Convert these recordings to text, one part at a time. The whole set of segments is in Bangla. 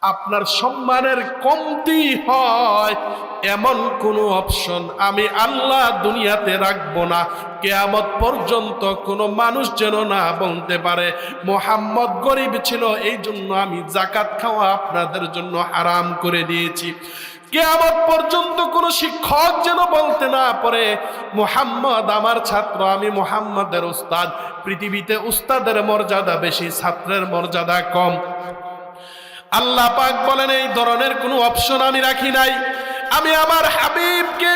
আপনার সম্মানের কমতি হয় এমন কোনো অপশন আমি আল্লাহ দুনিয়াতে রাখবো না। কিয়ামত পর্যন্ত কোনো মানুষ যেন না বলতে পারে মুহাম্মদ গরিব ছিল এই জন্য আমি যাকাত খাওয়া আপনাদের জন্য হারাম করে দিয়েছি। কিয়ামত পর্যন্ত কোনো শিক্ষক যেন বলতে না পারে মুহাম্মদ আমার ছাত্র, আমি মুহাম্মদের উস্তাদ। পৃথিবীতে উস্তাদের মর্যাদা বেশি, ছাত্রের মর্যাদা কম। আল্লাহ পাক বলেন এই ধরনের কোনো অপশন আমি রাখি নাই। আমি আমার হাবিবকে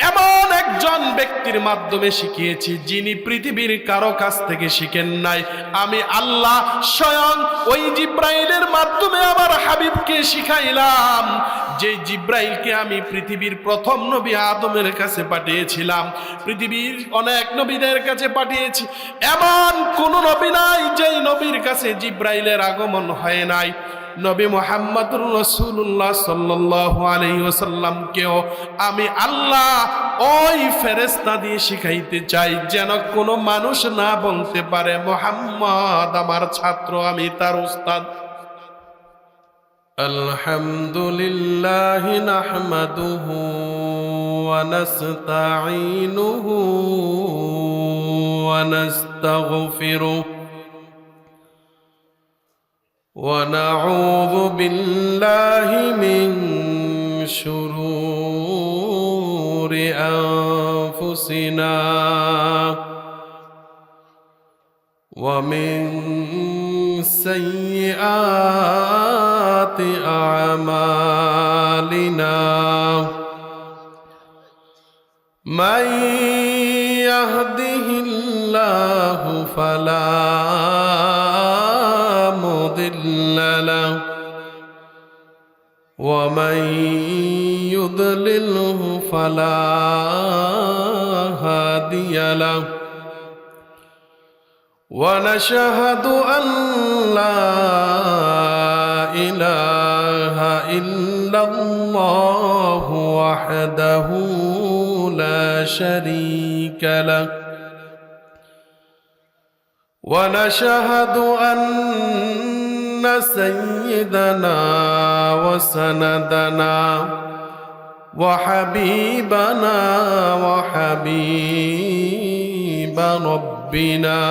এমন একজন ব্যক্তির মাধ্যমে শিখিয়েছি যিনি পৃথিবীর কারো কাছ থেকে শিখেন নাই। আমি আল্লাহ স্বয়ং ওই জিব্রাইলের মাধ্যমে আমার হাবিবকে শিখাইলাম, যে জিব্রাইলকে আমি পৃথিবীর প্রথম নবী আদমের কাছে পাঠিয়েছিলাম, পৃথিবীর অনেক নবীদের কাছে পাঠিয়েছি। এমন কোন নবী নাই যেই নবীর কাছে জিব্রাইলের আগমন হয় নাই। নবী মুহাম্মদুর রাসূলুল্লাহ সাল্লাল্লাহু আলাইহি ওয়াসাল্লামকেও আমি আল্লাহ ওই ফেরেশতা দিয়ে শিখাইতে চাই যেন কোনো মানুষ না বলতে পারে মুহাম্মদ আমার ছাত্র, আমি তার উস্তাদ। আলহামদুলিল্লাহি নাহমাদুহু ওয়া নাস্তাঈনুহু ওয়া নাস্তাগফিরুহু ونعوذ بالله من شرور أنفسنا ومن سيئات أعمالنا من يهده الله فلا مضل له ومن يضلله فلا هادي له ونشهد أن لا إله إلا الله وحده لا شريك له ونشهد أن سيدنا وسندنا وحبيبنا وحبيب ربنا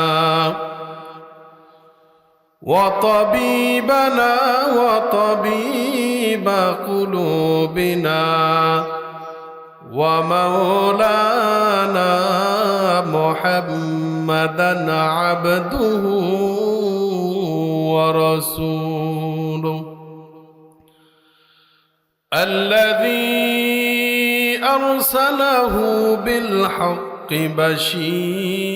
وطبيبنا وطبيب قلوبنا ومولانا محمدا عبده ورسوله الذي أرسله بالحق بشيرا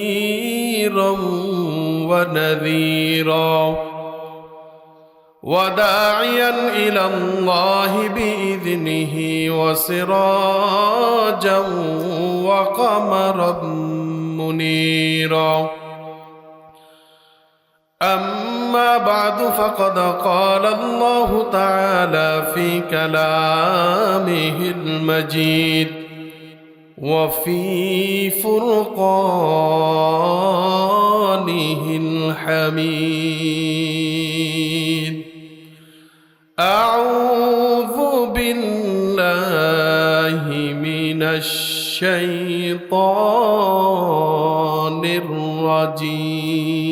ونذيرا وداعيا إلى الله بإذنه وسراجا وقمرا منيرا أما بعد فقد قال الله تعالى في كلامه المجيد وفي فرقانه الحميد أعوذ بالله من الشيطان الرجيم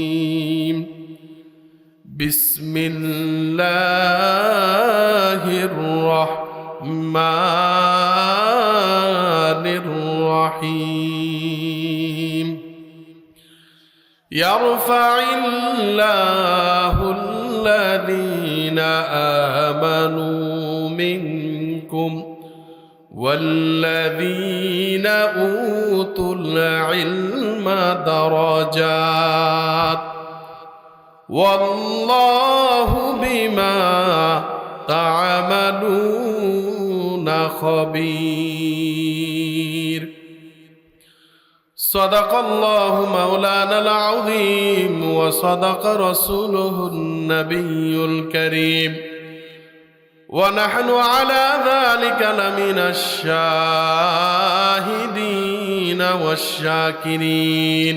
بسم الله الرحمن الرحيم يرفع الله الذين آمنوا منكم والذين أوتوا العلم درجات والله بما تعملون خبير صدق الله مولانا العظيم وصدق رسوله النبي الكريم ونحن على ذلك لمن الشاهدين والشاكرين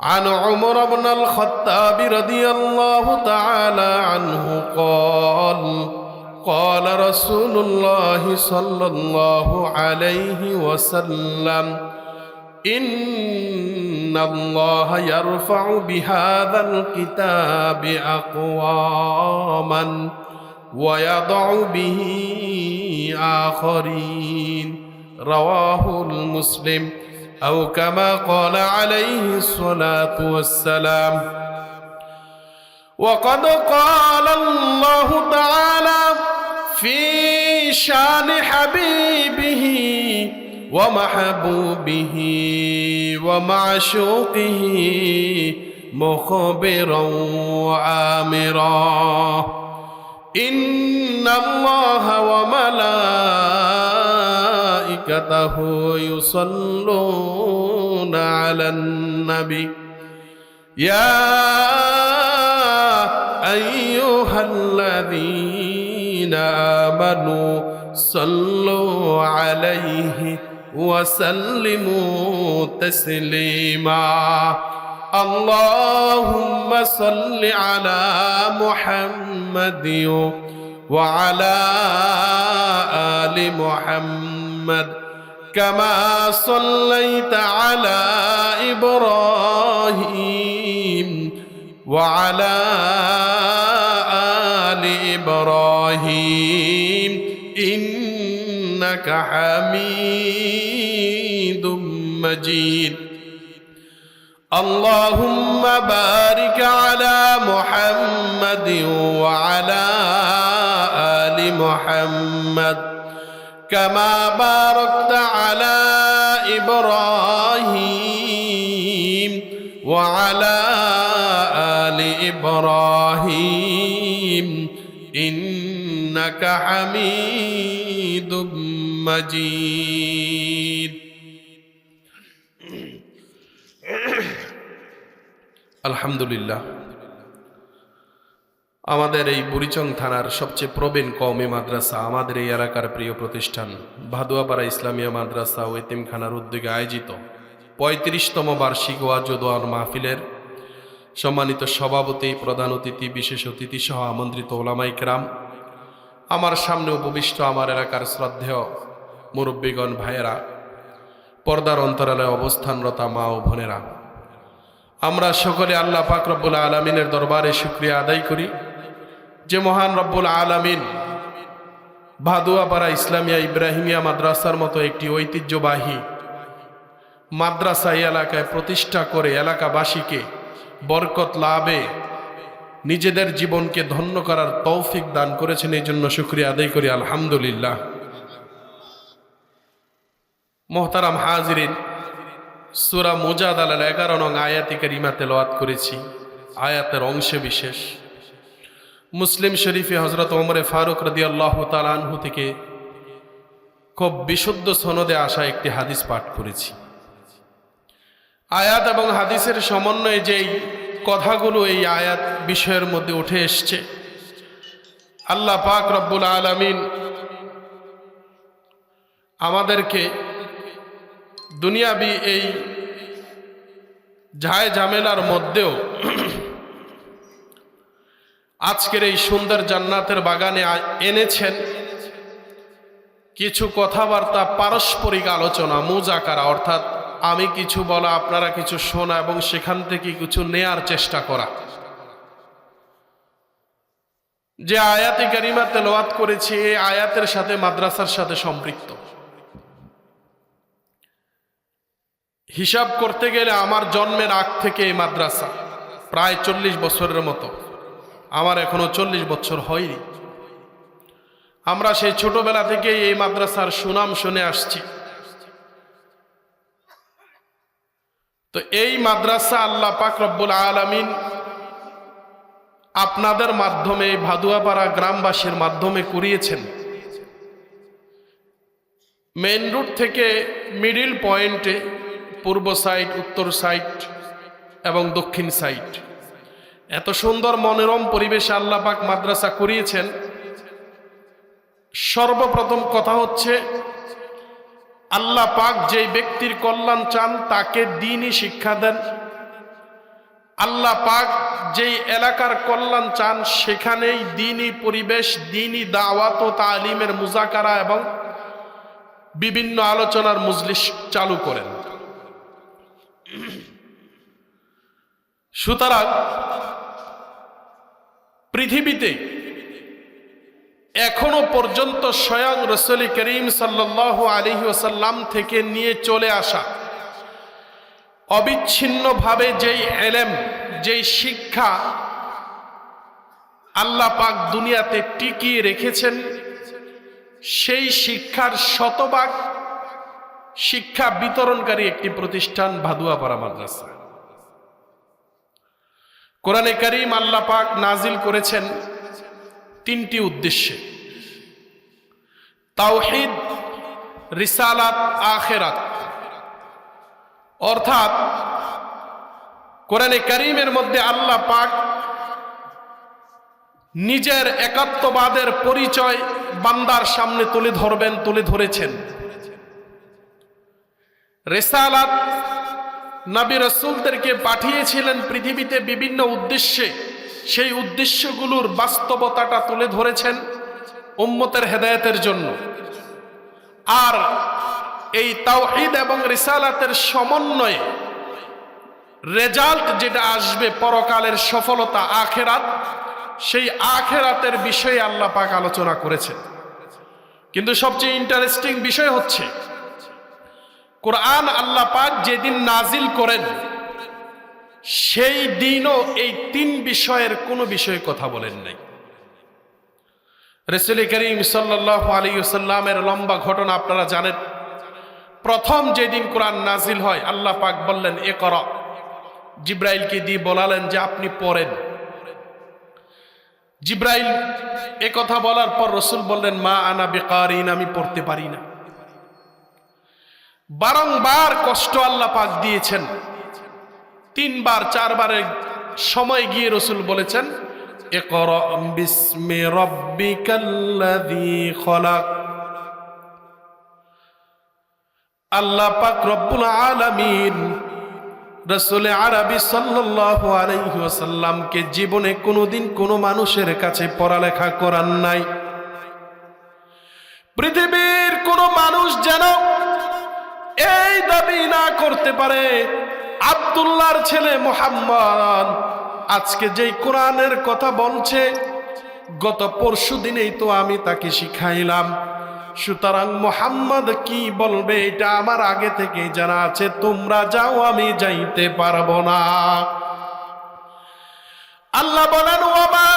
عن عمر بن الخطاب رضي الله تعالى عنه قال قال رسول الله صلى الله عليه وسلم إن الله يرفع بهذا الكتاب أقواما ويضع به آخرين رواه المسلم أو كما قال عليه الصلاة والسلام وقد قال الله تعالى في شان حبيبه ومحبوبه ومعشوقه مخبرا وآمرا إن الله وملائكته يصلون على النبي يا أيها الذين آمنوا صلوا عليه وسلموا تسليما اللهم صل على محمد وعلى آل محمد كما صليت على إبراهيم وعلى آل إبراهيم إنك حميد مجيد اللهم بارك على محمد وعلى آل محمد كما باركت على إبراهيم وعلى آل إبراهيم إنك حميد مجيد আলহামদুলিল্লাহ আমাদের এই বুড়িচং থানার সবচেয়ে প্রবীণ কওমি মাদ্রাসা আমাদের এই এলাকার প্রিয় প্রতিষ্ঠান ভাদুয়াপাড়া ইসলামিয়া মাদ্রাসা ও এতিমখানার উদ্যোগে আয়োজিত ৩৫তম বার্ষিক ওয়াজ ও দোয়া মাহফিলের সম্মানিত সভাপতি প্রধান অতিথি বিশেষ অতিথি সহ আমন্ত্রিত ওলামায়ে কেরাম আমার সামনে উপবিষ্ট আমার এলাকার শ্রদ্ধেয় মুরব্বীগণ ভাইয়েরা পর্দার অন্তরালে অবস্থানরত মা ও বোনেরা আমরা সকলে আল্লাহ পাক রব্বুল আলামিনের দরবারে শুকরিয়া আদায় করি যে মহান রব্বুল আলামিন ভাদুয়াপাড়া ইসলামিয়া ইব্রাহিমিয়া মাদ্রাসার মতো একটি ঐতিহ্যবাহী মাদ্রাসা এই এলাকায় প্রতিষ্ঠা করে এলাকাবাসীকে বরকত লাভে নিজেদের জীবনকে ধন্য করার তৌফিক দান করেছেন এই জন্য শুকরিয়া আদায় করি আলহামদুলিল্লাহ মোহতারাম হাজিরিন সূরা মুজাদালার 11 নং আয়াতে কারিমা তেলাওয়াত করেছি আয়াতের অংশে বিশেষ মুসলিম শরীফে হযরত ওমর ফারুক রাদিয়াল্লাহু তাআলা আনহু থেকে খুব বিশুদ্ধ সনদে আসা একটি হাদিস পাঠ করেছি আয়াত এবং হাদিসের সমন্বয়ে যেই কথাগুলো এই আয়াত বিষয়ের মধ্যে উঠে এসছে আল্লাহ পাক রব্বুল আলামিন আমাদেরকে দুনিয়াবি এই ঝায় ঝামেলার মধ্যেও আজকের এই সুন্দর জান্নাতের বাগানে এনেছেন কিছু কথাবার্তা পারস্পরিক আলোচনা মুজাকারা অর্থাৎ আমি কিছু বলা আপনারা কিছু শোনা এবং সেখান থেকে কিছু নেয়ার চেষ্টা করা যে আয়াতে কারিমা তেলাওয়াত করেছি এই আয়াতের সাথে মাদ্রাসার সাথে সম্পৃক্ত হিসাব করতে গেলে আমার জন্মের আগ থেকে এই মাদ্রাসা প্রায় 40 বছরের মতো আমার এখনো 40 বছর হয়নি আমরা সেই ছোটবেলা থেকে এই মাদ্রাসার সুনাম শুনে আসছি তো এই মাদ্রাসা আল্লাহ পাক রব্বুল আলামিন আপনাদের মাধ্যমে ভাদুয়াপাড়া গ্রামবাসীর মাধ্যমে করিয়েছেন মেইন রোড থেকে মিডিল পয়েন্টে পূর্ব সাইড উত্তর সাইড এবং দক্ষিণ সাইড এত সুন্দর মনোরম পরিবেশে আল্লাহ পাক মাদ্রাসা করিয়েছেন সর্বপ্রথম কথা হচ্ছে আল্লাহ পাক যেই ব্যক্তির কল্যাণ চান তাকে দ্বীনি শিক্ষা দেন আল্লাহ পাক যেই এলাকার কল্যাণ চান সেখানেই দ্বীনি পরিবেশ, দ্বীনি দাওয়াত ও তালিমের মুজাকারা এবং বিভিন্ন আলোচনার মজলিস চালু করেন। সুতরাং পৃথিবীতে এখনো পর্যন্ত স্বয়ং রাসূল করিম সাল্লাল্লাহু আলাইহি ওয়াসাল্লাম থেকে নিয়ে চলে আসা অবিচ্ছিন্নভাবে যেই ইলম, যেই শিক্ষা আল্লাহ পাক দুনিয়াতে টিকিয়ে রেখেছেন, সেই শিক্ষার শতভাগ শিক্ষা বিতরণকারী একটি প্রতিষ্ঠান ভাদুয়াপাড়া মাদ্রাসা। কোরআনে কারীম আল্লাহ পাক নাজিল করেছেন তিনটি উদ্দেশ্যে: তাওহীদ, রিসালাত, আখিরাত। অর্থাৎ কোরআনে কারীমের মধ্যে আল্লাহ পাক নিজের একাত্মবাদের পরিচয় বান্দার সামনে তুলে ধরবেন, তুলে ধরেছেন। রিসালাত, নবী রাসূলদেরকে পাঠিয়েছিলেন পৃথিবীতে বিভিন্ন উদ্দেশ্যে, সেই উদ্দেশ্যগুলোর বাস্তবতাটা তুলে ধরেছেন উম্মতের হেদায়েতের জন্য। আর এই তাওহীদ এবং রিসালাতের সমন্বয়ে রেজাল্ট যেটা আসবে, পরকালের সফলতা, আখিরাত, সেই আখিরাতের বিষয়ে আল্লাহ পাক আলোচনা করেছেন। কিন্তু সবচেয়ে ইন্টারেস্টিং বিষয় হচ্ছে কোরআন আল্লাহ পাক যেদিন নাজিল করেন সেই দিনও এই তিন বিষয়ের কোনো বিষয়ে কথা বলেন নাই। রাসূল করিম সাল্লাল্লাহু আলাইহি ওয়াসাল্লামের লম্বা ঘটনা আপনারা জানেন। প্রথম যেদিন কোরআন নাজিল হয় আল্লাহ পাক বললেন ইকরা, জিব্রাইলকে দিয়ে বলালেন যে আপনি পড়েন। জিব্রাইল কথা বলার পর রাসূল বললেন মা আনা বিকারিন, আমি পড়তে পারি না। বারংবার কষ্ট আল্লাহ পাক দিয়েছেন। তিনবার চারবারের সময় গিয়ে রাসূল বলেছেন ইকরা বিসমি রাব্বিকাল্লাযী খলাক। আল্লাহ পাক রব্বুল আলামিন রাসূল আরবি সাল্লাল্লাহু আলাইহি ওয়াসাল্লামকে জীবনে কোনোদিন কোনো মানুষের কাছে পড়ালেখা করান নাই। পৃথিবীর কোনো মানুষ যেন এই দাবি না করতে পারে আব্দুল্লাহর ছেলে মুহাম্মদ আজকে যেই কোরআনের কথা বলছে গত পরশু দিনেই তো আমি তাকে শিখাইলাম, সুতরাং মুহাম্মদ কি বলবে এটা আমার আগে থেকে জানা আছে, তোমরা যাও, আমি যাইতে পারবো না। আল্লাহ বলেন ওয়ামা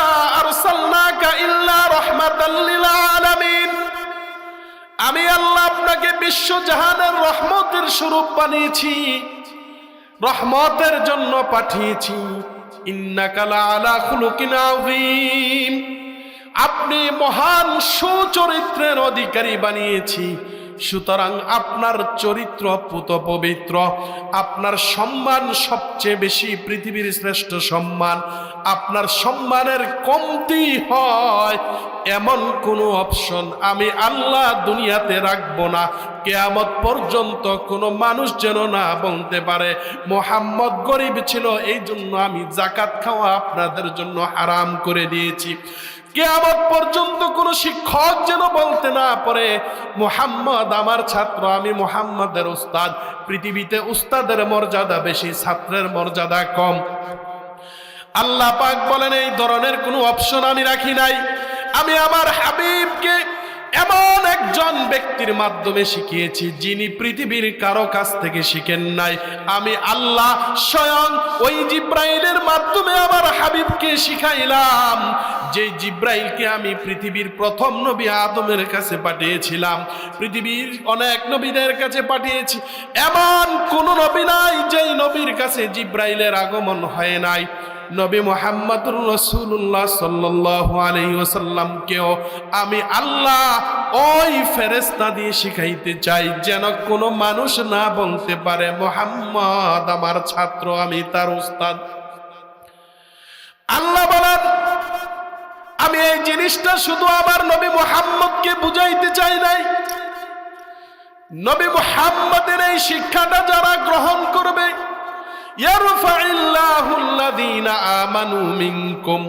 আরসালনাকা ইল্লা রাহমাতাল লিল আলামিন, আমি আল্লাহ আপনাকে বিশ্বজাহানের রহমতের স্বরূপ বানিয়েছি, রহমতের জন্য পাঠিয়েছি। ইন্নাকা লাআলা খুলুকিন আযীম, আপনি মহান সুচরিত্রের অধিকারী বানিয়েছি। সুতরাং আপনার চরিত্র পুত পবিত্র, আপনার সম্মান সবচেয়ে বেশি, পৃথিবীর শ্রেষ্ঠ সম্মান। আপনার সম্মানের কমতি হয় এমন কোনো অপশন আমি আল্লাহ দুনিয়াতে রাখবো না। কিয়ামত পর্যন্ত কোনো মানুষ যেন না বলতে পারে মুহাম্মদ গরিব ছিল এই জন্য আমি যাকাত খাওয়া আপনাদের জন্য হারাম করে দিয়েছি। কিয়ামত পর্যন্ত কোন শিক্ষক যেন বলতে না পারে মুহাম্মদ আমার ছাত্র, আমি মুহাম্মদের উস্তাদ। পৃথিবীতে উস্তাদের মর্যাদা বেশি, ছাত্রের মর্যাদা কম। আল্লাহ পাক বলেন এই ধরনের কোনো অপশন আমি রাখি নাই। আমি আমার হাবিবকে এমন একজন ব্যক্তির মাধ্যমে শিখিয়েছি যিনি পৃথিবীর কারো কাছ থেকে শিখেন নাই। আমি আল্লাহ স্বয়ং ওই জিব্রাইলের মাধ্যমে আমার হাবিবকে শিখাইলাম, যে জিব্রাইলকে আমি পৃথিবীর প্রথম নবী আদমের কাছে পাঠিয়েছিলাম, পৃথিবীর অনেক নবীদের কাছে পাঠিয়েছি। এমন কোন নবী নাই যেই নবীর কাছে জিব্রাইলের আগমন হয় নাই। নবী মুহাম্মদুর রাসূলুল্লাহ সাল্লাল্লাহু আলাইহি ওয়াসাল্লামকেও আমি আল্লাহ ওই ফেরেশতা দিয়ে শিখাইতে চাই যেন কোনো মানুষ না বলতে পারে মুহাম্মদ আমার ছাত্র, আমি তার উস্তাদ। আল্লাহ বলেন আমি এই জিনিসটা শুধু আমার নবী মুহাম্মদকে বুঝাইতে চাই নাই। নবী মুহাম্মদের এই শিক্ষাটা যারা গ্রহণ করবে, ইয়ারফাইল্লাহুল্লাযীনা আমানু মিনকুম,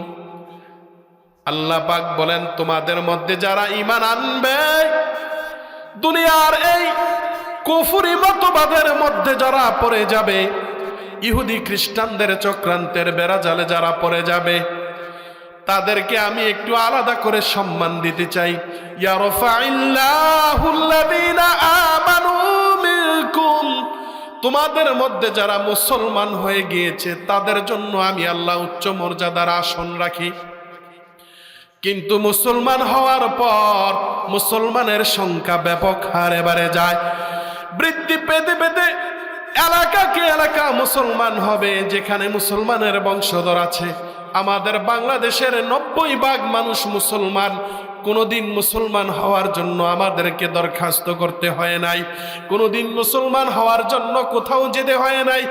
আল্লাহ পাক বলেন তোমাদের মধ্যে যারা ঈমান আনবে, দুনিয়ার এই কুফরি মতবাদের মধ্যে যারা পড়ে যাবে, ইহুদি খ্রিস্টানদের চক্রান্তের বেড়াজালে যারা পড়ে যাবে, তাদেরকে আমি একটু আলাদা করে সম্মান দিতে চাই। ইয়ারফাইল্লাহুল্লাযীনা আমানু মিনকুম, তোমাদের মধ্যে যারা মুসলমান হয়ে গিয়েছে তাদের জন্য আমি আল্লাহ উচ্চ মর্যাদার আসন রাখি। কিন্তু মুসলমান হওয়ার পর মুসলমানের সংখ্যা ব্যাপক হারে বাড়ে যায়, বৃদ্ধি পেতে পেতে এলাকাকে এলাকা মুসলমান হবে। যেখানে মুসলমানের বংশধর আছে, আমাদের বাংলাদেশের 90% মানুষ মুসলমান। কোনোদিন মুসলমান হওয়ার জন্য আমাদেরকে দরখাস্ত করতে হয় নাই, কোনোদিন মুসলমান হওয়ার জন্য কোথাও যেতে হয় নাই।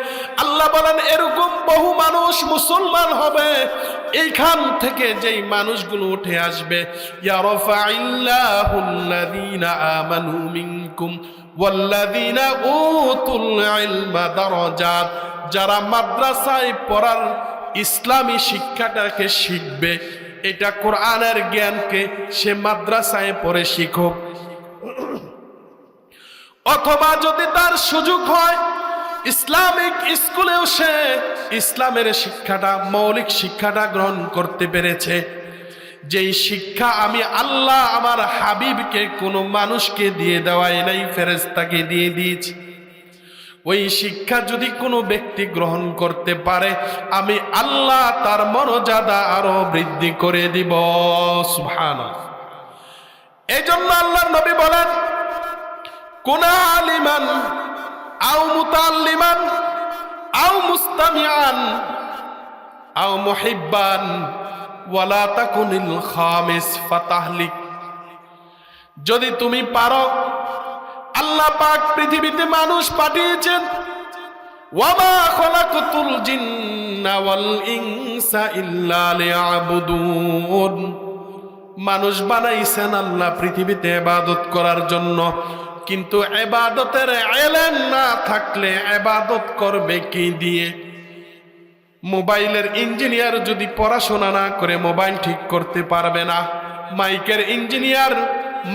আল্লাহ বলেন এরকম বহু মানুষ মুসলমান হবে, এইখান থেকে যেই মানুষগুলো উঠে আসবে, ইয়ারফাইল্লাহুল্লাযীনা আমানু মিনকুম ওয়াল্লাযীনা উতুল ইলমা দারাজাত, যারা মাদ্রাসায় পড়ার ইসলামী শিক্ষাটাকে শিখবে, এটা কোরআনের জ্ঞানকে সে মাদ্রাসায় পড়ে শিখুক, অথবা যদি তার সুযোগ হয় ইসলামিক স্কুলেও সে ইসলামের শিক্ষাটা, মৌলিক শিক্ষাটা গ্রহণ করতে পেরেছে। যেই শিক্ষা আমি আল্লাহ আমার হাবিবকে কোনো মানুষকে দিয়ে দেওয়াই নাই, ফেরেশতাকে দিয়ে দিয়েছি। ওই শিক্ষা যদি কোনো ব্যক্তি গ্রহণ করতে পারে, আমি আল্লাহ তার মর্যাদা আরো বৃদ্ধি করে দিব। সুবহানাল্লাহ। এই জন্য আল্লাহর নবী বলেন, কুনা আলিমান আও মুতাআল্লিমান আও মুস্তামিআন আও মুহিব্বান ওয়ালা তাকুনিল খামিস ফাতাহলিক। যদি তুমি পারো, আল্লাহ পাক পৃথিবীতে মানুষ পাঠিয়েছেন, ওয়ামা খলাকতুল জিন্না ওয়াল ইনসা ইল্লা লিয়াবুদুন, মানুষ বানাইছেন আল্লাহ পৃথিবীতে ইবাদত করার জন্য। কিন্তু ইবাদতের ইলম না থাকলে ইবাদত করবে কি দিয়ে? মোবাইলের ইঞ্জিনিয়ার যদি পড়াশোনা না করে মোবাইল ঠিক করতে পারবে না। মাইকের ইঞ্জিনিয়ার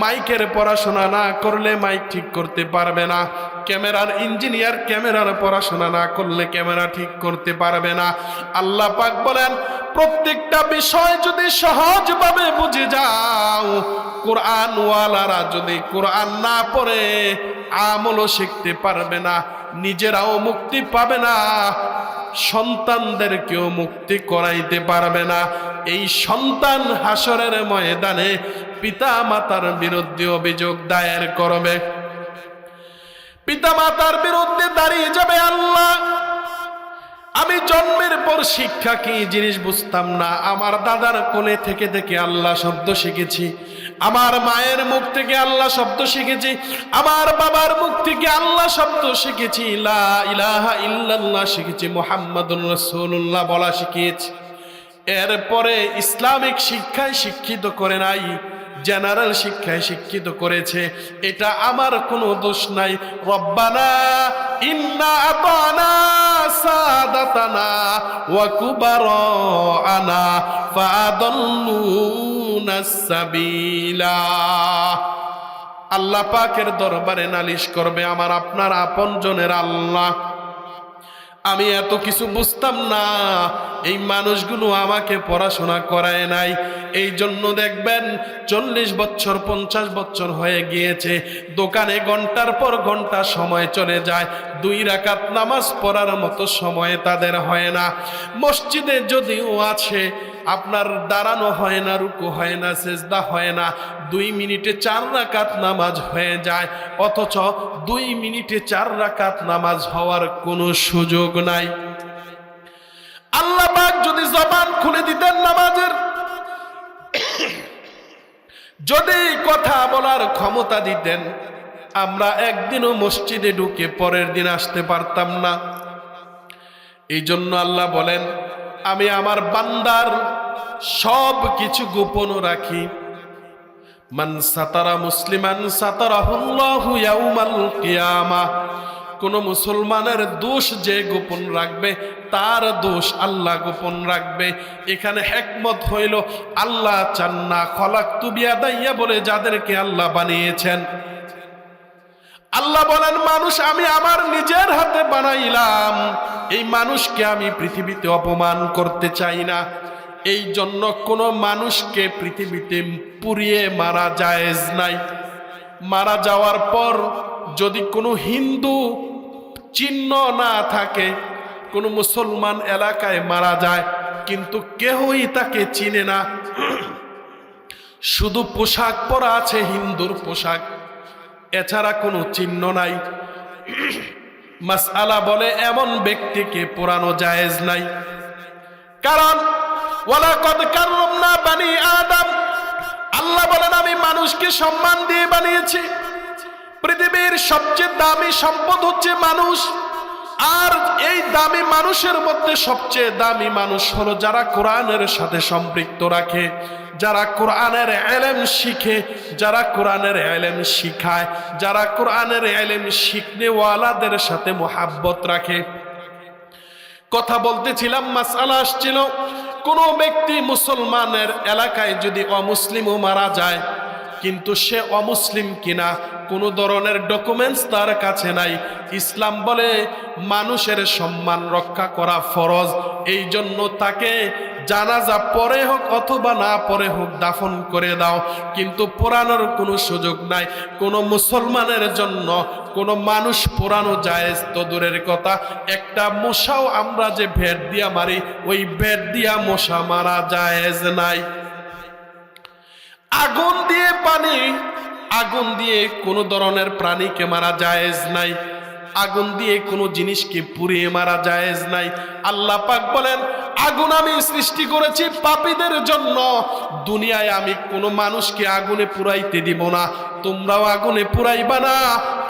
মাইকের পড়াশোনা না করলে মাইক ঠিক করতে পারবে না। ক্যামেরার ইঞ্জিনিয়ার ক্যামেরার পড়াশোনা না করলে ক্যামেরা ঠিক করতে পারবে না। আল্লাহ পাক বলেন, প্রত্যেকটা বিষয় যদি সহজভাবে বুঝে যাও, কোরআন ওয়ালারা যদি কোরআন না পড়ে আমলও শিখতে পারবে না, নিজেরাও মুক্তি পাবে না, সন্তানদেরকেও মুক্তি করাইতে পারবে না। এই সন্তান হাসরের ময়দানে পিতা মাতার বিরুদ্ধে অভিযোগ দায়ের করবে, পিতা মাতার বিরুদ্ধে দাঁড়িয়ে যাবে, আল্লাহ আমি জন্মের পর শিক্ষা কি জিনিস বুঝতাম না, আমার দাদার কোলে থেকে থেকে আল্লাহ শব্দ শিখেছি, আমার মায়ের মুখ থেকে আল্লাহ শব্দ শিখেছি, আমার বাবার মুখ থেকে আল্লাহ শব্দ শিখেছি, লা ইলাহা ইল্লাল্লাহ শিখেছি, মুহাম্মাদুর রাসূলুল্লাহ বলা শিখিয়েছি। এরপরে ইসলামিক শিক্ষায় শিক্ষিত করে নাই, জেনারেল শিক্ষায় শিক্ষিত করেছে। এটা আমার কোনো দোষ নাই। রব্বানা ইন্না আতানা সাদাতানা ওয়া কুবারানা ফাআদাল্লুনাস সাবিলা। আল্লাহ পাকের দরবারে নালিশ করবে আমার আপনার আপনজনের আল্লাহ, আমি এত কিছু বুঝতাম না, এই মানুষগুলো আমাকে পড়াশোনা করায় নাই। এই জন্য দেখবেন 40 বছর 50 বছর হয়ে গিয়েছে, দোকানে ঘন্টার পর ঘন্টা সময় চলে যায়, 2 রাকাত নামাজ পড়ার মতো সময় তাদের হয় না। মসজিদে যদিও আছে, আপনার দাঁড়ানো হয় না, রুকু হয় না, সেজদা হয় না, 2 মিনিটে 4 রাকাত নামাজ হয়ে যায়, অথচ 2 মিনিটে 4 রাকাত নামাজ হওয়ার কোনো সুযোগ নাই। আল্লাহ পাক যদি জবান খুলে দিতেন নামাজের, যদি কথা বলার ক্ষমতা দিতেন, আমরা একদিনও মসজিদে ঢুকে পরের দিন আসতে পারতাম না। এই জন্য আল্লাহ বলেন, আমি আমার বান্দার সব কিছু গোপন রাখি। মান সাতারা মুসলিমান সাতারাহুল্লাহু ইয়াউমাল কিয়ামা, কোন মুসলমানের দোষ যে গোপন রাখবে তার দোষ আল্লাহ গোপন রাখবে। এখানে হিকমত হইল আল্লাহ চান না খলাকতু বিয়াদাইয়া বলে যাদেরকে আল্লাহ বানিয়েছেন। আল্লাহ বলেন মানুষ আমি আমার নিজের হাতে বানাইলাম, এই মানুষকে আমি পৃথিবীতে অপমান করতে চাই না। এই জন্য কোনো মানুষকে পৃথিবীতে পুড়িয়ে মারা জায়েজ নাই। মারা যাওয়ার পর যদি কোনো হিন্দু চিহ্ন না থাকে, কোনো মুসলমান এলাকায় মারা যায় কিন্তু কেউই তাকে চিনে না, শুধু পোশাক পরা আছে হিন্দুর পোশাক, এছাড়া কোনো চিহ্ন নাই, মাসআলা বলে এমন ব্যক্তিকে পোড়ানো জায়েজ নাই। কারণ ওয়ালাকাদ কাররামনা বানি আদম, আল্লাহ বলেন আমি মানুষকে সম্মান দিয়ে বানিয়েছি। পৃথিবীর সবচেয়ে দামি সম্পদ হচ্ছে মানুষ। আর এই দামি মানুষের মধ্যে সবচেয়ে দামি মানুষ হলো যারা কোরআনের সাথে সম্পৃক্ত রাখে, যারা কোরআনের ইলম শিখে, যারা কোরআনের ইলম শিখায়, যারা কোরআনের ইলম শিখনেওয়ালাদের সাথে মুহাব্বত রাখে। কথা বলতেছিলাম, মাসআলা আসছিল, কোনো ব্যক্তি মুসলমানের এলাকায় যদি অমুসলিমও মারা যায় কিন্তু সে অমুসলিম কিনা কোনো ধরনের ডকুমেন্টস তার কাছে নাই, ইসলাম বলে মানুষের সম্মান রক্ষা করা ফরজ। এই জন্য তাকে জানাজা পরে হোক অথবা না পরে হোক দাফন করে দাও, কিন্তু পোড়ানোর কোনো সুযোগ নাই। কোনো মুসলমানের জন্য কোনো মানুষ পোড়ানো জায়েজ তো দূরের কথা, একটা মশাও আমরা যে ভেট দিয়া মারি ওই ভেট দিয়া মশা মারা জায়েজ নাই। আগুন দিয়ে পানি, আগুন দিয়ে কোনো ধরনের প্রাণীকে মারা জায়েজ নাই, আগুন দিয়ে কোনো জিনিসকে পুড়িয়ে মারা জায়েজ নাই। আল্লাহ পাক বলেন আগুন আমি সৃষ্টি করেছি পাপীদের জন্য, দুনিয়ায় আমি কোনো মানুষকে আগুনে পুরাইতে দিব না, তোমরাও আগুনে পুরাইবা না,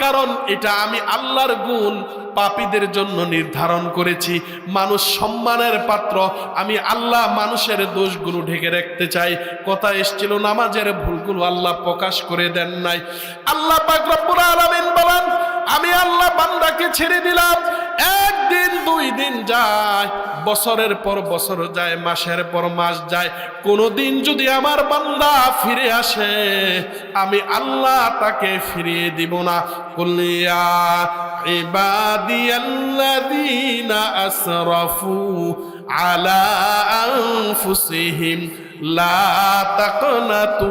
কারণ এটা আমি আল্লাহর গুণ পাপীদের জন্য নির্ধারণ করেছি। মানুষ সম্মানের পাত্র, আমি আল্লাহ মানুষের দোষগুলো ঢেকে রাখতে চাই। কথা এসেছিল নামাজের ভুলগুলো আল্লাহ প্রকাশ করে দেন নাই। আল্লাহ পাক রব্বুল আলামিন বলেন আমি আল্লাহ বান্দাকে ছেড়ে দিলাম, একদিন দুই দিন যায়, বছরের পর বছর যায়, মাসের পর মাস যায়, কোনদিন যদি আমার বান্দা ফিরে আসে আমি আল্লাহ তাকে ফিরিয়ে দিব না। কুল ইয়া ইবাদিয়াল্লাযীনা আসরাফু আলা আনফুসিহিম লা তাকনাতু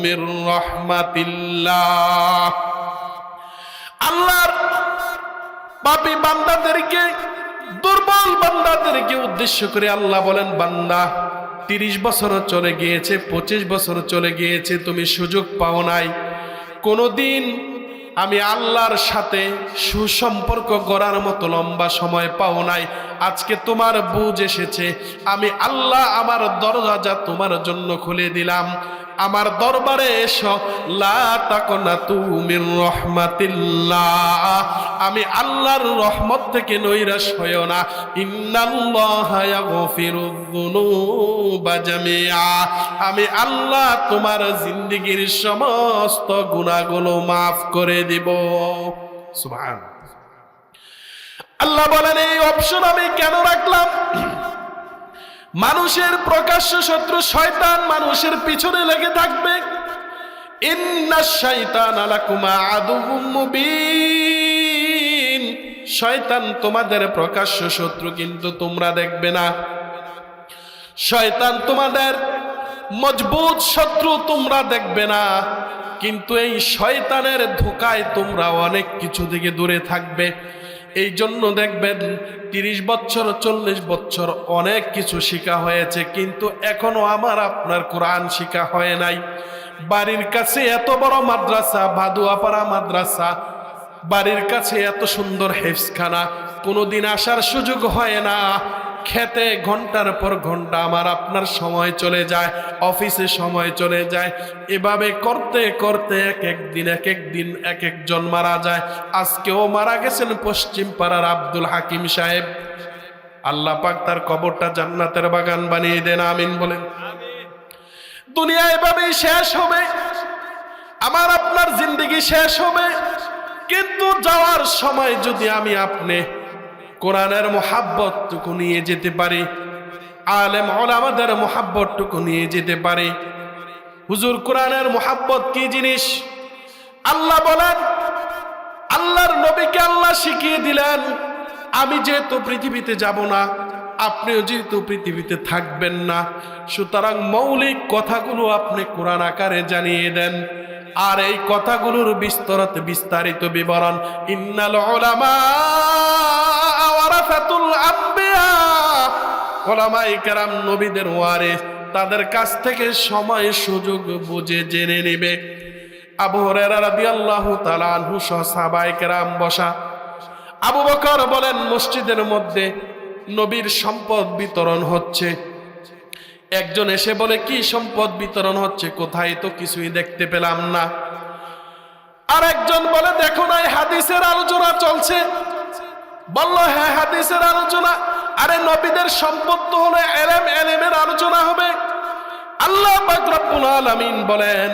মির রাহমাতিল্লাহ। আল্লাহর পাপী বান্দাদেরকে, দুর্বল বান্দাদেরকে উদ্দেশ্য করে আল্লাহ বলেন বান্দা 30 বছর চলে গিয়েছে, 25 বছর চলে গিয়েছে, তুমি সুযোগ পাও নাই, কোনোদিন আমি আল্লাহর সাথে সুসম্পর্ক গড়ার মতো লম্বা সময় পাও নাই, আজকে তোমার বুঝ এসেছে, আমি আল্লাহ আমার দরজা তোমার জন্য খুলে দিলাম, আমার দরবারে এসো, লা তাকনাতু মির রাহমাতিল্লাহ, আমি আল্লাহর রহমত থেকে নৈরাশ হইও না, ইন্নাল্লাহা ইয়াগফিরুয যুনুবা জামিআ, আমি আল্লাহ তোমার জিন্দেগীর সমস্ত গুনাহগুলো মাফ করে দিব। সুবহান। আল্লাহ বলেন এই অপশন আমি কেন রাখলাম? মানুষের প্রকাশ্য শত্রু শয়তান মানুষের পিছনে লেগে থাকবে। ইন্নাশ শাইতানা লাকুম আদুউম মুবিন, শয়তান তোমাদের প্রকাশ্য শত্রু কিন্তু তোমরা দেখবে না। শয়তান তোমাদের মজবুত শত্রু তোমরা দেখবে না, কিন্তু এই শয়তানের ধোঁকায় তোমরা অনেক কিছু থেকে দূরে থাকবে। এই জন্য দেখবেন 30 বছর 40 বছর অনেক কিছু শিখা হয়েছে, কিন্তু এখনো আমার আপনার কোরআন শিখা হয় নাই। বাড়ির কাছে এত বড় মাদ্রাসা, ভাদুয়াপাড়া মাদ্রাসা, বাড়ির কাছে এত সুন্দর হেফজখানা, কোনোদিন আসার সুযোগ হয় না। খেতে ঘন্টার পর ঘন্টা আমার আপনার সময় চলে যায়, অফিসে সময় চলে যায়, এভাবে করতে করতে এক একদিন এক একজন মারা যায়। আজকেও মারা গেছেন পশ্চিম পাড়ার আব্দুল হাকিম সাহেব, আল্লাহ পাক তার কবরটা জান্নাতের বাগান বানিয়ে দেন, আমিন বলেন। দুনিয়া এভাবেই শেষ হবে, আমার আপনার জিন্দেগি শেষ হবে। কিন্তু যাওয়ার সময় যদি আমি আপনি কোরআনের মোহাব্বতটুকু নিয়ে যেতে পারি, আলেম ওলামাদের মোহাব্বতটুকু নিয়ে যেতে পারি। হুজুর, কোরআনের মোহাব্বত কি জিনিস? আল্লাহ বলেন, আল্লাহর নবীকে আল্লাহ শিখিয়ে দিলেন, আমি যেহেতু পৃথিবীতে যাব না, আপনিও যেহেতু পৃথিবীতে থাকবেন না, সুতরাং মৌলিক কথাগুলো আপনি কোরআন আকারে জানিয়ে দেন। আর এই কথাগুলোর বিস্তারিত বিবরণ, ইন্নাল উলামা ওয়ারাসাতুল আম্বিয়া, উলামায়ে কেরাম নবীদের ওয়ারিস, তাদের কাছ থেকে সময় সুযোগ বুঝে জেনে নেবে। আবু হুরায়রা রাদিয়াল্লাহু তাআলা আনহু সহ সাহাবায়ে কেরাম বসা। আবু বকর বলেন, মসজিদের মধ্যে নবীর সম্পদ বিতরণ হচ্ছে। একজন এসে বলে, কি সম্পদ বিতরণ হচ্ছে? কোথায় তো কিছুই দেখতে পেলাম না। আর একজন বলে, দেখো না, হাদিসের আলোচনা চলছে। বলল, হ্যাঁ, হাদিসের আলোচনা। আরে নবীদের সম্পদ তো হলো এলেমের আলোচনা হবে। আল্লাহ পাক রব্বুল আলামিন বলেন,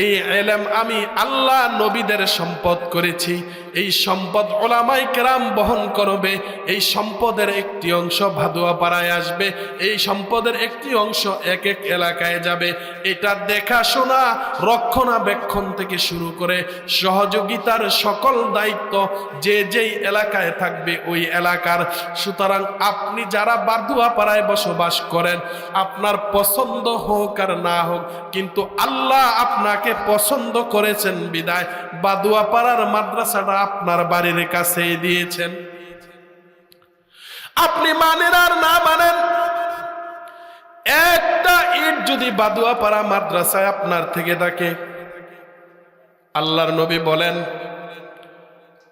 এই ইলম আমি আল্লাহ নবীদের সম্পদ করেছি। এই সম্পদ উলামায়ে কেরাম বহন করবে। এই সম্পদের একটি অংশ ভাদুয়া পাড়ায় আসবে, এই সম্পদের একটি অংশ এক এক এলাকায় যাবে। এটা দেখাশোনা, রক্ষণাবেক্ষণ থেকে শুরু করে সহযোগিতার সকল দায়িত্ব যে যেই এলাকায় থাকবে ওই এলাকার। সুতরাং আপনি যারা বাদুয়া পাড়ায় বসবাস করেন, আপনার পছন্দ হোক আর না হোক, কিন্তু আল্লাহ আপনাকে পছন্দ করেছেন বিদায় বাদুয়া পাড়ার মাদ্রাসাটা আপনার বাড়ির কাছেই দিয়েছেন। আপনি মানেন আর না মানেন, একটা ইট যদি বাদুয়া পাড়া মাদ্রাসায় আপনার থেকে থাকে, আল্লাহর নবী বলেন,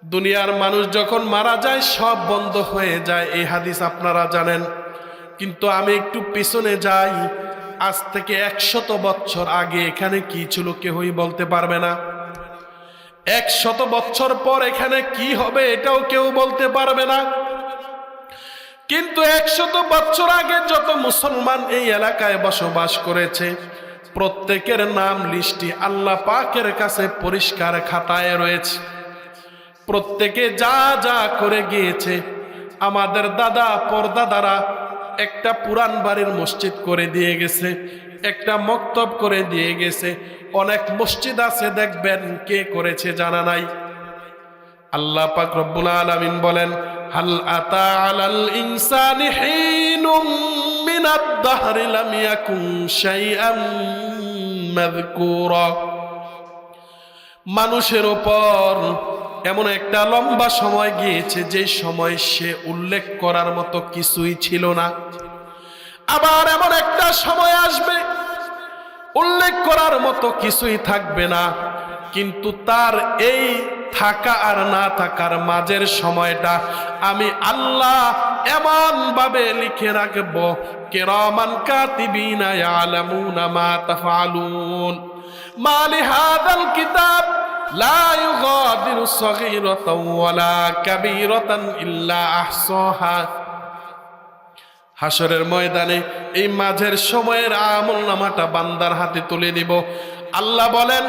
দুনিয়ার মানুষ যখন মারা যায় সব বন্ধ হয়ে যায়। এই হাদিস আপনারা জানেন। কিন্তু আমি একটু পিছনে যাই, আজ থেকে 100 বছর আগে এখানে কি ছিল কেউই বলতে পারবে না। 100 বছর পর এখানে কি হবে এটাও কেউ বলতে পারবে না। কিন্তু 100 বছর আগে যত মুসলমান এই এলাকায় বসবাস করেছে, প্রত্যেকের নাম লিস্টি আল্লাহ পাকের কাছে পরিষ্কার খাতায় রয়েছে। প্রত্যেকে যা যা করে গিয়েছে, আমাদের দাদা পরদাদারা একটা পুরান বাড়ির মসজিদ করে দিয়ে গেছে, একটা মক্তব করে দিয়ে গেছে। অনেক মসজিদ আছে দেখবেন কে করেছে জানা নাই। আল্লাহ পাক রব্বুল আলামিন বলেন, হাল আতা আলাল ইনসানি হিনুম মিনাদ দাহরি লাম ইয়াকুন শাইআম মাযকুরা। মানুষের উপর এমন একটা লম্বা সময় গিয়েছে যে সময় সে উল্লেখ করার মতো কিছুই ছিল না। আবার এমন একটা সময় আসবে উল্লেখ করার মতো কিছুই থাকবে না, কিন্তু তার এই থাকা আর না থাকার মাঝের সময়টা আমি আল্লাহ এমন ভাবে লিখে রাখব, কিরামান কাতিবিনা ইয়ালামুনা মা তাফআলুন। মা লিহাযাল কিতাব লা ইউগাদিরু সগীরাতাও ওয়ালা কাবীরাতান ইল্লা আহসাহা। হাসরের ময়দানে এই মাঝের সময়ের আমলনামাটা বান্দার হাতে তুলে দিব। আল্লাহ বলেন,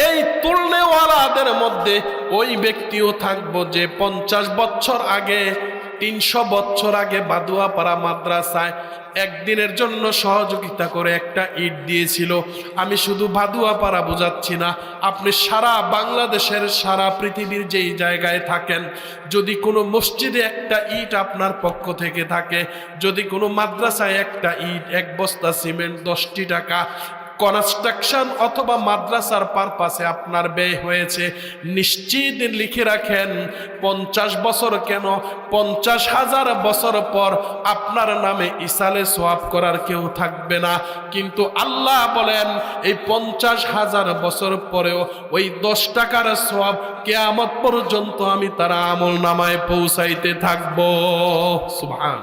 এই তুলনেওয়ালাদের মধ্যে ওই ব্যক্তিও থাকবো যে 50 বছর আগে, 300 বছর আগে বাদুয়াপাড়া মাদ্রাসায় একদিনের জন্য সহযোগিতা করে একটা ইট দিয়েছিল। আমি শুধু বাদুয়াপাড়া বোঝাচ্ছি না, আপনি সারা বাংলাদেশের, সারা পৃথিবীর যেই জায়গায় থাকেন, যদি কোনো মসজিদে একটা ইট আপনার পক্ষ থেকে থাকে, যদি কোনো মাদ্রাসায় একটা ইট, এক বস্তা সিমেন্ট 10টি টাকা কনস্ট্রাকশন অথবা মাদ্রাসার পারপাসে আপনার ব্যয় হয়েছে, নিশ্চিত লিখে রাখেন 50 বছর কেন 50,000 বছর পর আপনার নামে ইসালে সোয়াব করার কেউ থাকবে না। কিন্তু আল্লাহ বলেন, এই 50,000 বছর পরেও ওই 10 টাকার সোয়াব কিয়ামত পর্যন্ত আমি তার আমল নামায় পৌঁছাইতে থাকবো। সুবহান।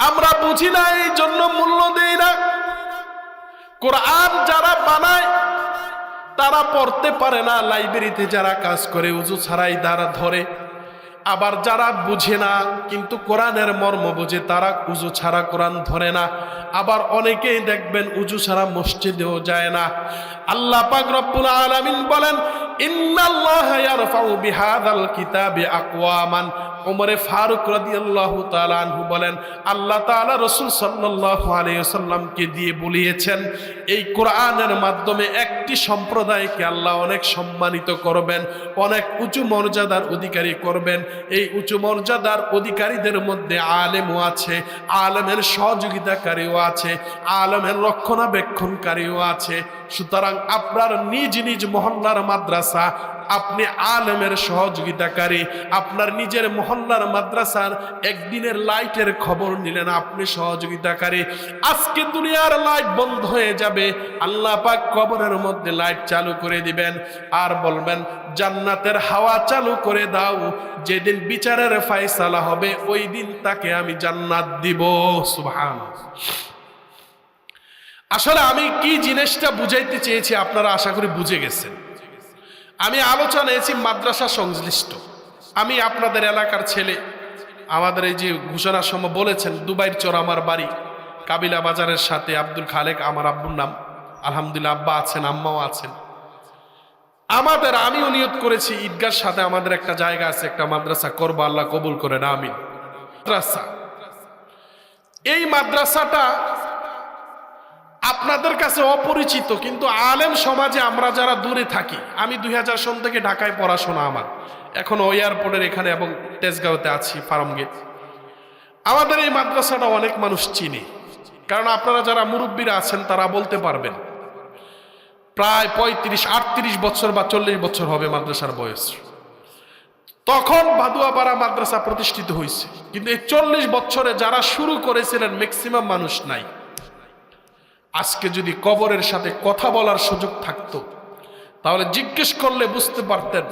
আমরা বুঝি না, এই জন্য মূল্য দেই না। কোরআন যারা বানায় তারা পড়তে পারে না, লাইব্রেরিতে যারা কাজ করে উজু ছাড়াই তারা ধরে। আবার যারা বুঝে না কিন্তু কোরআনের মর্ম বুঝে, তারা উজু ছাড়া কোরআন ধরে না। আবার অনেকেই দেখবেন উজু ছাড়া মসজিদেও যায় না। আল্লাহ পাক রব্বুল আলামিন বলেন, ইন্নাল্লাহা ইয়ারফাউ বিহাযাল কিতাবি আকওয়ামান। ওমরে ফারুক রাদিয়াল্লাহু তাআলা আনহু বলেন, আল্লাহ তাআলা রাসূল সাল্লাল্লাহু আলাইহি ওয়াসাল্লামকে দিয়ে বলিয়েছেন, এই কোরআনের মাধ্যমে একটি সম্প্রদায়কে আল্লাহ অনেক সম্মানিত করবেন, অনেক উঁচু মর্যাদার অধিকারী করবেন। এই উঁচু মর্যাদার অধিকারীদের মধ্যে আলেমও আছে, আলেমের সহযোগিতাকারীও আছে, আলেমের রক্ষণাবেক্ষণকারীও আছে। সুতরাং আপনার নিজ নিজ মহল্লার মাদ্রাসা, আপনি আলেমের সহযোগিতাকারী, আপনার নিজের মহল্লার মাদ্রাসার একদিনের লাইটের খবর নিলেন, আপনি সহযোগিতাকারী। আজকে দুনিয়ার লাইট বন্ধ হয়ে যাবে, আল্লাহ পাক কবরের মধ্যে লাইট চালু করে দিবেন আর বলবেন জান্নাতের হাওয়া চালু করে দাও, যেদিন বিচারের ফয়সালা হবে ওই দিন তাকে আমি জান্নাত দিব। সুবহানাল্লাহ। আসলে আমি কি জিনিসটা বুঝাইতে চেয়েছি আপনারা আশা করি বুঝে গেছেন। আমি আলোচনা এসেছি মাদ্রাসা সংশ্লিষ্ট। আমি আপনাদের এলাকার ছেলে, আমাদের এই যে ঘোষণার সময় বলেছেন দুবাইর চর আমার বাড়ি, কাবিলা বাজারের সাথে আব্দুল খালেক আমার আব্বুর নাম। আলহামদুলিল্লাহ আব্বা আছেন, আম্মাও আছেন। আমিও নিয়ত করেছি ঈদগার সাথে আমাদের একটা জায়গা আছে, একটা মাদ্রাসা করবো, আল্লাহ কবুল করে না। আমিন। মাদ্রাসা, এই মাদ্রাসাটা আপনাদের কাছে অপরিচিত, কিন্তু আলেম সমাজে আমরা যারা দূরে থাকি, আমি 2000 সন থেকে ঢাকায় পড়াশোনা আমার, এখন এয়ারপোর্টের এখানে এবং তেজগাঁওতে আছি, ফার্ম গেট। আমাদের এই মাদ্রাসাটা অনেক মানুষ চিনে, কারণ আপনারা যারা মুরব্বীরা আছেন তারা বলতে পারবেন। প্রায় 35-38 বছর বা 40 বছর হবে মাদ্রাসার বয়স। তখন ভাদুয়াপাড়া মাদ্রাসা প্রতিষ্ঠিত হয়েছে, কিন্তু এই 40 বছরে যারা শুরু করেছিলেন ম্যাক্সিমাম মানুষ নাই। আজকে যদি কবরের সাথে কথা বলার সুযোগ থাকতো তাহলে জিজ্ঞেস করলে বুঝতে পারতেন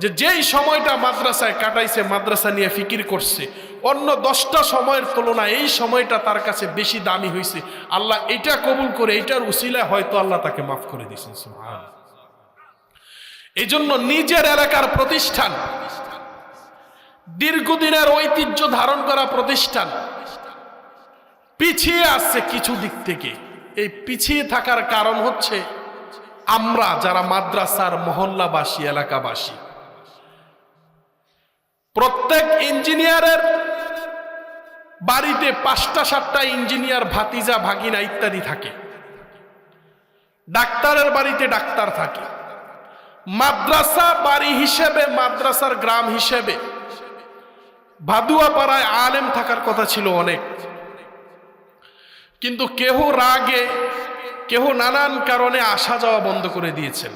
যে যেই সময়টা মাদ্রাসায় কাটাইছে, মাদ্রাসা নিয়ে ফিকির করছে, অন্য 10টা সময়ের তুলনায় এই সময়টা তার কাছে বেশি দামি হয়েছে। আল্লাহ এটা কবুল করে, এটার উসিলায় হয়তো আল্লাহ তাকে মাফ করে দিয়েছেন। সুবহানাল্লাহ। এই জন্য নিজের এলাকার প্রতিষ্ঠান, দীর্ঘদিনের ঐতিহ্য ধারণ করা প্রতিষ্ঠান পিছিয়ে আসছে কিছু দিক থেকে। এই পিছিয়ে থাকার কারণ হচ্ছে আমরা যারা মাদ্রাসার মহল্লাবাসী, এলাকাবাসী। প্রত্যেক ইঞ্জিনিয়ারের বাড়িতে 5টা-7টা ইঞ্জিনিয়ার ভাতিজা, ভাগিনা ইত্যাদি থাকে। ডাক্তারের বাড়িতে ডাক্তার থাকে। মাদ্রাসা বাড়ি হিসেবে, মাদ্রাসার গ্রাম হিসেবে ভাদুয়াপাড়ায় আলেম থাকার কথা ছিল অনেক, কিন্তু কেহ রাগে, কেহ নানান কারণে আসা যাওয়া বন্ধ করে দিয়েছেন।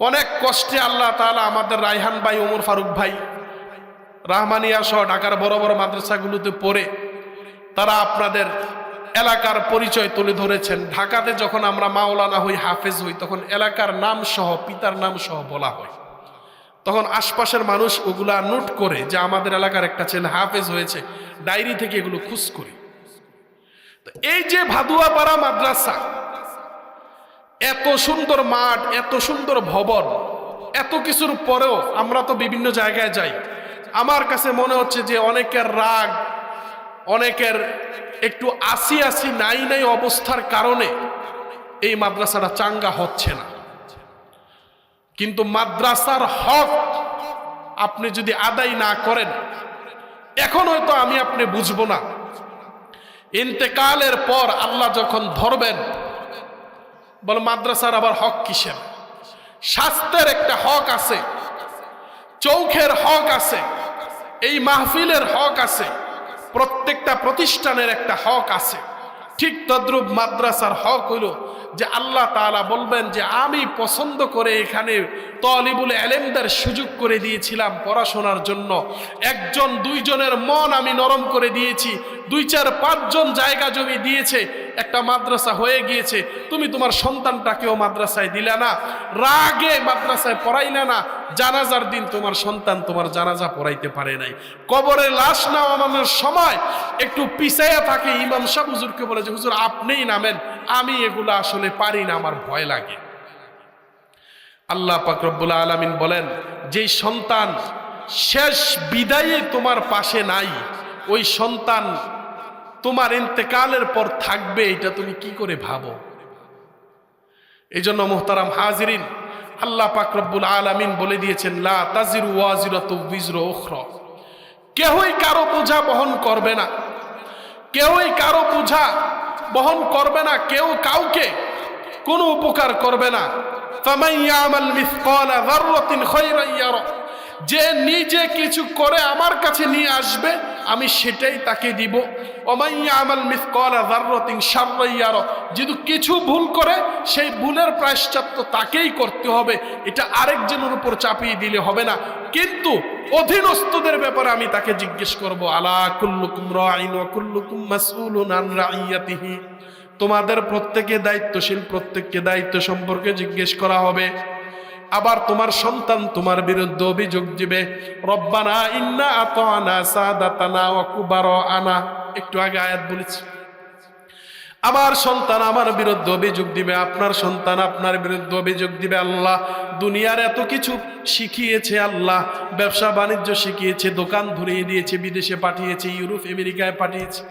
অনেক কষ্টে আল্লাহ তাআলা আমাদের রায়হান ভাই, ওমর ফারুক ভাই, রাহমানিয়া সহ ঢাকার বড় বড় মাদ্রাসাগুলোতে পড়ে তারা আপনাদের এলাকার পরিচয় তুলে ধরেছেন। ঢাকাতে যখন আমরা মাওলানা হই, হাফেজ হই, তখন এলাকার নাম সহ, পিতার নাম সহ বলা হয়। তখন আশপাশের মানুষ ওগুলা নোট করে যে আমাদের এলাকার একটা ছেলে হাফেজ হয়েছে, ডায়েরি থেকে এগুলো খুঁজ করি। এই যে ভাদুয়াপাড়া মাদ্রাসা, এত সুন্দর মাঠ, এত সুন্দর ভবন, এত কিছুর পরেও আমরা তো বিভিন্ন জায়গায় যাই, আমার কাছে মনে হচ্ছে যে অনেকের রাগ, অনেকের একটু আসি নাই অবস্থার কারণে এই মাদ্রাসাটা চাঙ্গা হচ্ছে না। কিন্তু মাদ্রাসার হক আপনি যদি আদায় না করেন, এখন হয়তো আমি আপনি বুঝবো না, ইন্তেকালের পর আল্লাহ যখন ধরবেন, বল মাদ্রাসার আবার হক কিসের? স্বাস্থ্যের একটা হক আছে, চৌখের হক আছে, এই মাহফিলের হক আছে, প্রত্যেকটা প্রতিষ্ঠানের একটা হক আছে। ঠিক তদ্রূপ মাদ্রাসার হক হইল যে আল্লাহ তাআলা বলবেন যে আমি পছন্দ করে এখানে তালিবুল ইলমদের সুযোগ করে দিয়েছিলাম পড়াশোনার জন্য। 1-2 জনের মন আমি নরম করে দিয়েছি, 2-4-5 জন জায়গা জমি দিয়েছে, একটা মাদ্রাসা হয়ে গিয়েছে। তুমি তোমার সন্তানটাকেও মাদ্রাসায় দিলা না, রাগে মাদ্রাসায় পড়াইলা না, জানাজার দিন তোমার সন্তান তোমার জানাজা পড়াইতে পারে নাই। কবরে লাশ নামানোর সময় একটু পিছাইয়া থাকে, ইমাম সাহেব হুজুরকে বলে যে হুজুর আপনিই নামেন, আমি এগুলো আসলে পারি না, আমার ভয় লাগে। আল্লাহ পাক রব্বুল আলামিন বলেন, যেই সন্তান শেষ বিদায়ে তোমার পাশে নাই, ওই সন্তান তোমার ইন্তেকালের পর থাকবে, এটা তুমি কি করে ভাবো? এই জন্য মুহতারাম হাজিরিন, আল্লাহ পাক রব্বুল আলামিন বলে দিয়েছেন, লা তাজিরু ওয়াজিরাতু বিজরা উখরা, কেউই কারো বোঝা বহন করবে না, কেউই কারো বোঝা বহন করবে না, কেউ কাউকে কোনো উপকার করবে না। ফামান ইয়ামাল মিসকালা যাররাতিন খায়রান ইয়ারা, যে নিজে কিছু করে আমার কাছে নিয়ে আসবে আমি সেটাই তাকে দিব। ওমান ইয়ামাল মিসকালা যাররাতিন শাররান ইয়ারা, যদি কিছু ভুল করে সেই ভুলের প্রায়শ্চিত্ত তাকেই করতে হবে, এটা আরেকজনের উপর চাপিয়ে দিলে হবে না। কিন্তু অধীনস্থদের ব্যাপারে আমি তাকে জিজ্ঞেস করব, আলা কুল্লুকুম রাঈন ওয়া কুল্লুকুম মাসউলুন আন রাইয়াতিহি, তোমাদের প্রত্যেকে দায়িত্বশীল, প্রত্যেককে দায়িত্ব সম্পর্কে জিজ্ঞেস করা হবে। আবার তোমার সন্তান তোমার বিরুদ্ধে অভিযোগ দিবে, রব্বানা ইন্না আতানা সাদাতানা ওয়া কুবারানা, একটু আগে আয়াত বলেছি। আমার সন্তান আমার বিরুদ্ধে অভিযোগ দিবে, আপনার সন্তান আপনার বিরুদ্ধে অভিযোগ দিবে। আল্লাহ দুনিয়ার এত কিছু শিখিয়েছে, আল্লাহ ব্যবসা বাণিজ্য শিখিয়েছে, দোকান ধরিয়ে দিয়েছে, বিদেশে পাঠিয়েছে, ইউরোপ আমেরিকায় পাঠিয়েছে,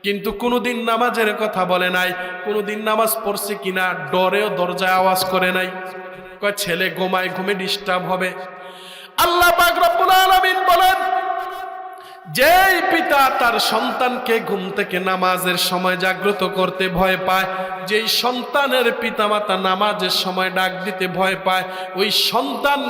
কিন্তু কোনোদিন নামাজের কথা বলে নাই, কোনোদিন নামাজ পড়ছে কিনা ডরেও দরজায় আওয়াজ করে নাই। কয় ছেলে ঘুমায়, ঘুমে ডিস্টার্ব হবে। আল্লাহ পাক রব্বুল আলামিন বলেন, যেই পিতা তার সন্তানকে ঘুম থেকে নামাজের সময় জাগ্রত করতে ভয় পায়, যেই সন্তানের পিতামাতা নামাজের সময় ডাক দিতে ভয় পায়, ওই সন্তান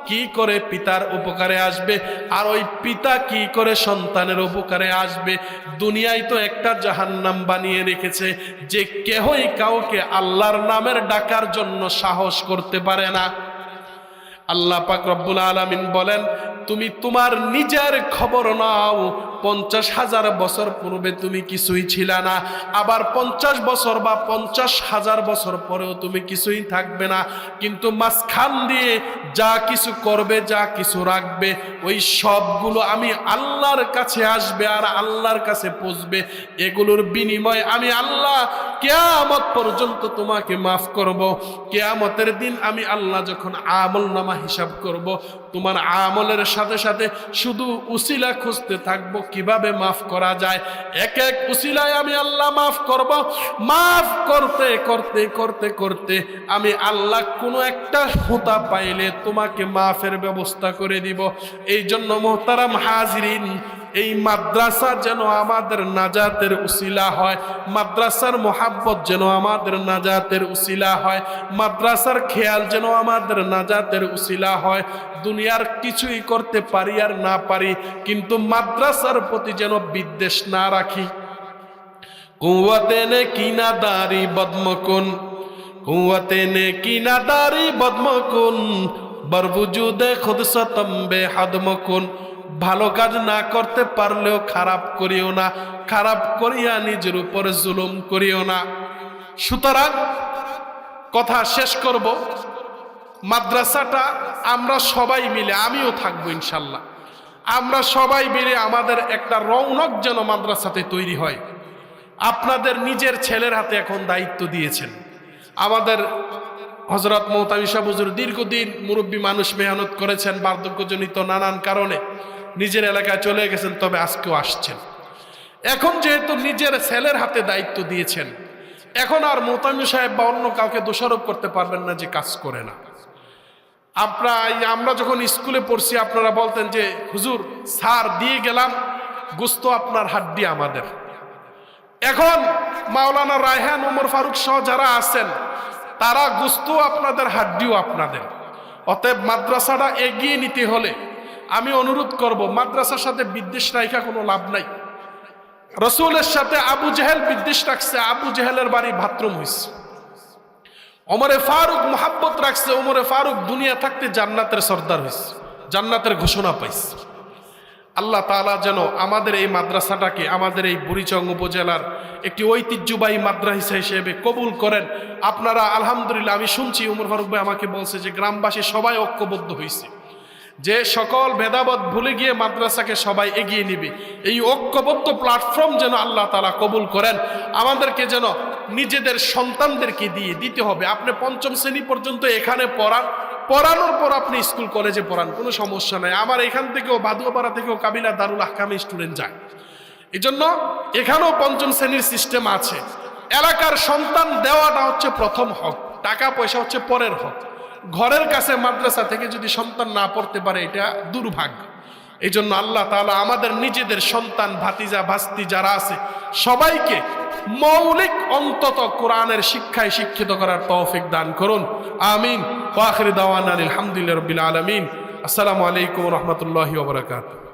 কি করে পিতার উপকারে আসবে, আর ওই পিতা কি করে সন্তানের উপকারে আসবে? দুনিয়ায় তো একটা জাহান্নাম বানিয়ে রেখেছে, যে কেহই কাউকে আল্লাহর নামের ডাকার জন্য সাহস করতে পারে না। আল্লাহ পাক রব্বুল আলামিন বলেন, তুমি তোমার নিজের খবর নাও, 50,000 বছর পূর্বে তুমি কিছুই ছিলা না, আবার 50 বছর বা 50,000 বছর পরেও তুমি কিছুই থাকবে না, কিন্তু মাঝখান দিয়ে যা কিছু করবে, যা কিছু রাখবে, ওই সবগুলো আমি আল্লাহর কাছে আসবে আর আল্লাহর কাছে পৌঁছবে। এগুলোর বিনিময়ে আমি আল্লাহ কিয়ামত পর্যন্ত তোমাকে মাফ করব। কিয়ামতের দিন আমি আল্লাহ যখন আমল নামা হিসাব করব, তোমার আমলের সাথে সাথে শুধু উসিলা খুঁজতে থাকবো কিভাবে মাফ করা যায়। এক এক উসিলায় আমি আল্লাহ মাফ করব। মাফ করতে করতে করতে করতে আমি আল্লাহ কোনো একটা হুতা পাইলে তোমাকে মাফের ব্যবস্থা করে দিব। এই জন্য মোহতারাম হাজিরিন, এই মাদ্রাসা যেন আমাদের নাজাতের উসিলা হয়, মাদ্রাসার মোহাব্বত যেন আমাদের নাজাতের উসিলা হয়, মাদ্রাসার খেয়াল যেন আমাদের নাজাতের উসিলা হয়। দুনিয়ার কিছুই করতে পারি আর না পারি, কিন্তু মাদ্রাসার প্রতি যেন বিদ্বেষ না রাখি। কুওয়াতে নে কিনাদারি বদমকুন, কুওয়াতে নে কিনাদারি বদমকুন, বরবুজুদে খুদ সতম্বে হাদমকুন। ভালো কাজ না করতে পারলেও খারাপ করিও না, খারাপ করিয়া নিজের উপরে জুলুম করিও না। সুতরাং কথা শেষ করব, মাদ্রাসাটা আমরা সবাই মিলে, আমিও থাকবো ইনশাল্লাহ, আমরা সবাই মিলে আমাদের একটা রৌনক যেন মাদ্রাসাতে তৈরি হয়। আপনাদের নিজের ছেলের হাতে এখন দায়িত্ব দিয়েছেন। আমাদের হযরত মুহতামিম সাহেব হুজুর দীর্ঘদিন মুরব্বী মানুষ, মেহনত করেছেন, বার্ধক্যজনিত নানান কারণে নিজের এলাকায় চলে গেছেন, তবে আজকেও আসছেন। এখন যেহেতু নিজের ছেলের হাতে দায়িত্ব দিয়েছেন, এখন আর মুহতামিম সাহেব বা অন্য কাউকে দোষারোপ করতে পারবেন না যে কাজ করে না। আমরা যখন স্কুলে পড়ছি আপনারা বলতেন যে হুজুর স্যার দিয়ে গেলাম, গোস্ত আপনার হাড্ডি আমাদের। এখন মাওলানা রায়হান, ওমর ফারুক সহ যারা আছেন, তারা গোস্ত আপনাদের, হাড্ডিও আপনাদের। অতএব মাদ্রাসাটা এগিয়ে নিতে হলে আমি অনুরোধ করব, মাদ্রাসার সাথে বিদ্বেষ রাখা কোনো লাভ নাই। রসুলের সাথে আবু জেহেল বিদ্বেষ রাখছে, আবু জেহেলের বাড়ি বাথরুম হয়েছে। ওমরে ফারুক মোহাব্বত রাখছে, ওমরে ফারুক দুনিয়া থাকতে জান্নাতের সর্দার হয়েছে, জান্নাতের ঘোষণা পাইছে। আল্লাহ তাআলা যেন আমাদের এই মাদ্রাসাটাকে, আমাদের এই বুড়িচং উপজেলার একটি ঐতিহ্যবাহী মাদ্রাসা হিসেবে কবুল করেন। আপনারা আলহামদুলিল্লাহ, আমি শুনছি ওমর ফারুক ভাই আমাকে বলছে যে গ্রামবাসী সবাই ঐক্যবদ্ধ হয়েছে, যে সকল ভেদাভেদ ভুলে গিয়ে মাদ্রাসাকে সবাই এগিয়ে নিবে। এই ঐক্যবদ্ধ প্ল্যাটফর্ম যেন আল্লাহ তাআলা কবুল করেন। আমাদেরকে যেন নিজেদের সন্তানদেরকে দিতে হবে। আপনি 5ম শ্রেণী পর্যন্ত এখানে পড়ান, পড়ানোর পর আপনি স্কুল কলেজে পড়ান, কোনো সমস্যা নাই। আমার এখান থেকেও, বাদুয়াপাড়া থেকেও কাবিলা দারুল আহকামে স্টুডেন্ট যায়। এই জন্য এখানেও 5ম শ্রেণীর সিস্টেম আছে। এলাকার সন্তান দেওয়াটা হচ্ছে প্রথম হক, টাকা পয়সা হচ্ছে পরের হক। ঘরের কাছে মাদ্রাসা থেকে যদি সন্তান না পড়তে পারে এটা দুর্ভাগ্য। এই জন্য আল্লাহ তাআলা আমাদের নিজেদের সন্তান ভাতিজা ভাস্তি যারা আছে সবাইকে মৌলিক অন্তত কোরআনের শিক্ষায় শিক্ষিত করার তৌফিক দান করুন, আমিন। ওয়া আখিরু দাওয়ানা আলহামদুলিল্লাহি রাব্বিল আলামিন। আসসালামু আলাইকুম ওয়া রাহমাতুল্লাহি ওয়া বারাকাতুহু।